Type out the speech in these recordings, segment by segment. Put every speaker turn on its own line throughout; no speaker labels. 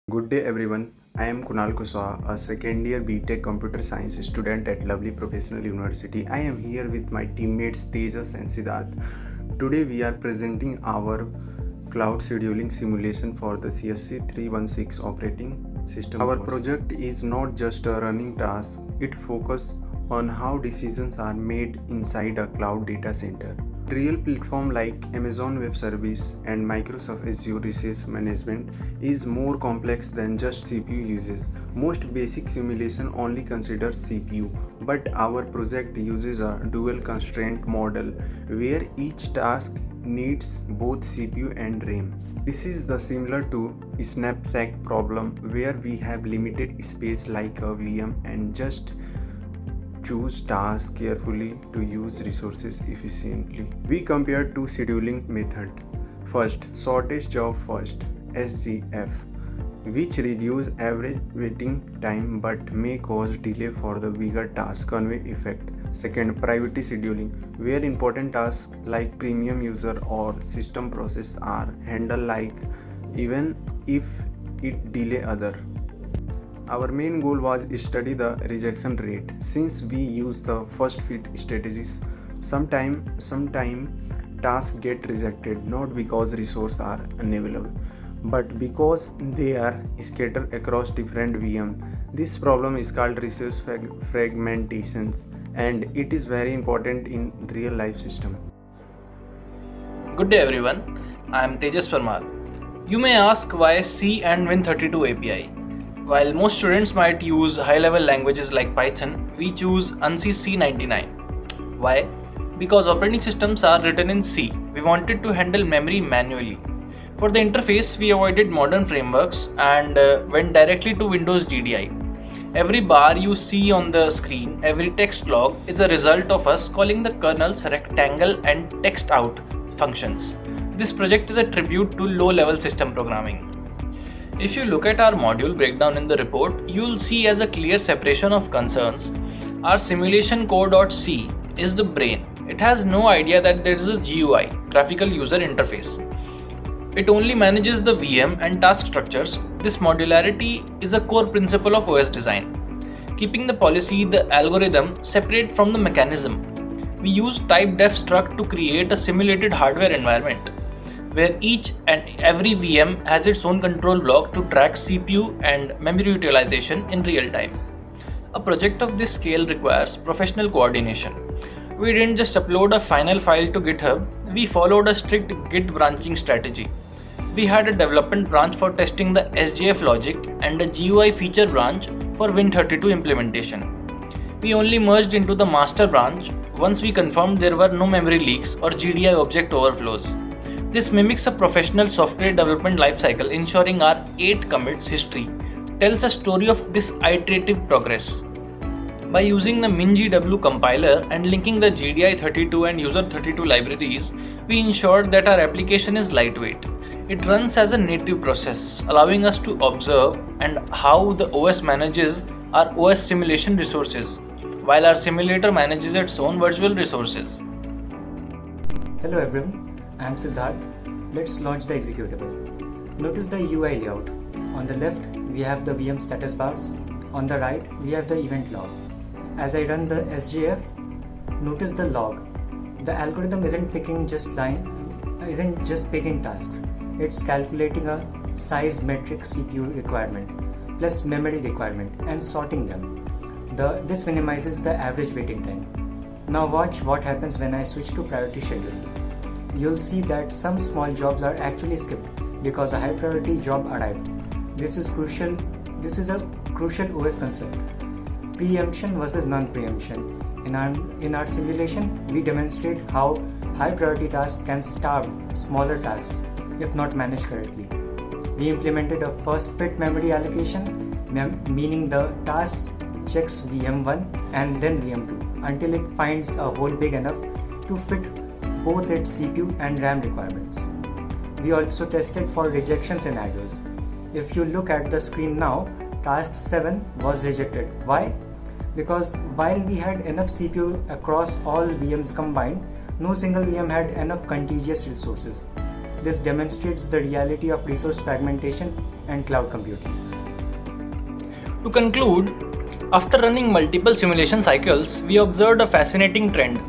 Good day everyone. I am Kunal Kushwaha, a second year BTech Computer Science student at Lovely Professional University. I am here with my teammates Tejas and Siddharth. Today we are presenting our cloud scheduling simulation for the CSE316 operating system. Our project is not just a running task, it focuses on how decisions are made inside a cloud data center. Real platform like Amazon Web Service and Microsoft Azure Resource Management is more complex than just CPU uses. Most basic simulation only considers CPU, but our project uses a dual constraint model where each task needs both CPU and RAM. This is the similar to knapsack problem where we have limited space like a VM and just choose tasks carefully to use resources efficiently. We compare two scheduling methods. First, shortest job first (SJF), which reduce average waiting time but may cause delay for the bigger task convey effect. Second, priority scheduling, where important tasks like premium user or system process are handled like even if it delay other. Our main goal was study the rejection rate. Since we use the first fit strategies, sometime tasks get rejected not because resources are unavailable, but because they are scattered across different VM. This problem is called resource fragmentations, and it is very important in real life system.
Good day everyone, I am Tejas Parmar. You may ask why C and Win32 API. While most students might use high-level languages like Python, we choose ANSI C99. Why? Because operating systems are written in C. We wanted to handle memory manually. For the interface, we avoided modern frameworks and went directly to Windows GDI. Every bar you see on the screen, every text log is a result of us calling the kernel's rectangle and text out functions. This project is a tribute to low-level system programming. If you look at our module breakdown in the report, you'll see as a clear separation of concerns. Our simulation core.c is the brain. It has no idea that there is a GUI, graphical user interface. It only manages the VM and task structures. This modularity is a core principle of OS design, keeping the policy, the algorithm, separate from the mechanism. We use typedef struct to create a simulated hardware environment, where each and every VM has its own control block to track CPU and memory utilization in real time. A project of this scale requires professional coordination. We didn't just upload a final file to GitHub, we followed a strict Git branching strategy. We had a development branch for testing the SJF logic and a GUI feature branch for Win32 implementation. We only merged into the master branch once we confirmed there were no memory leaks or GDI object overflows. This mimics a professional software development lifecycle, ensuring our 8 commits history tells a story of this iterative progress. By using the MinGW compiler and linking the GDI32 and user32 libraries, we ensured that our application is lightweight. It runs as a native process, allowing us to observe and how the OS manages our OS simulation resources, while our simulator manages its own virtual resources.
Hello everyone. I am Siddharth. Let's launch the executable. Notice the UI layout. On the left, we have the VM status bars. On the right, we have the event log. As I run the SJF, notice the log. The algorithm isn't picking tasks. It's calculating a size metric CPU requirement plus memory requirement and sorting them. This minimizes the average waiting time. Now watch what happens when I switch to priority schedule. You'll see that some small jobs are actually skipped because a high priority job arrived. This is a crucial OS concept. Preemption versus non-preemption. In our simulation, we demonstrate how high priority tasks can starve smaller tasks if not managed correctly. We implemented a first fit memory allocation, meaning the task checks VM1 and then VM2 until it finds a hole big enough to fit both its CPU and RAM requirements. We also tested for rejection scenarios. If you look at the screen now, task 7 was rejected. Why? Because while we had enough CPU across all VMs combined, no single VM had enough contiguous resources. This demonstrates the reality of resource fragmentation and cloud computing.
To conclude, after running multiple simulation cycles, we observed a fascinating trend.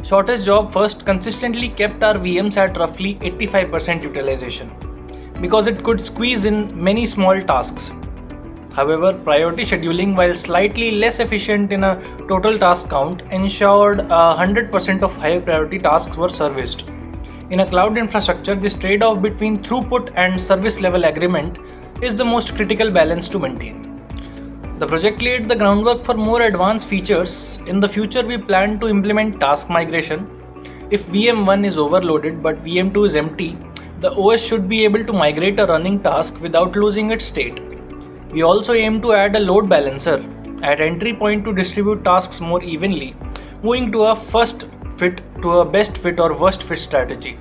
Shortest job first consistently kept our VMs at roughly 85% utilization because it could squeeze in many small tasks. However, priority scheduling, while slightly less efficient in a total task count, ensured 100% of higher priority tasks were serviced. In a cloud infrastructure, this trade-off between throughput and service level agreement is the most critical balance to maintain. The project laid the groundwork for more advanced features. In the future, we plan to implement task migration. If VM1 is overloaded but VM2 is empty, the OS should be able to migrate a running task without losing its state. We also aim to add a load balancer at entry point to distribute tasks more evenly, moving to a first fit to a best fit or worst fit strategy.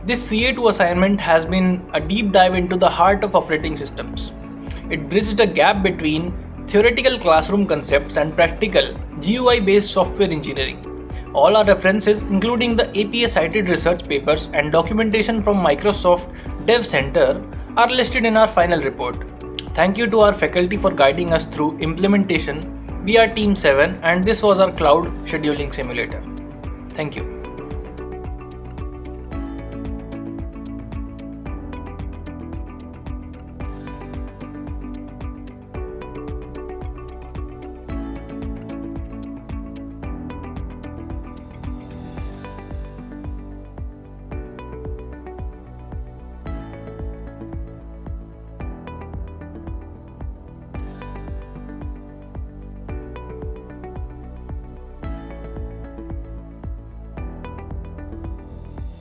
This CA2 assignment has been a deep dive into the heart of operating systems. It bridged a gap between theoretical classroom concepts and practical GUI-based software engineering. All our references, including the APA-cited research papers and documentation from Microsoft Dev Center, are listed in our final report. Thank you to our faculty for guiding us through implementation. We are Team 7 and this was our cloud scheduling simulator. Thank you.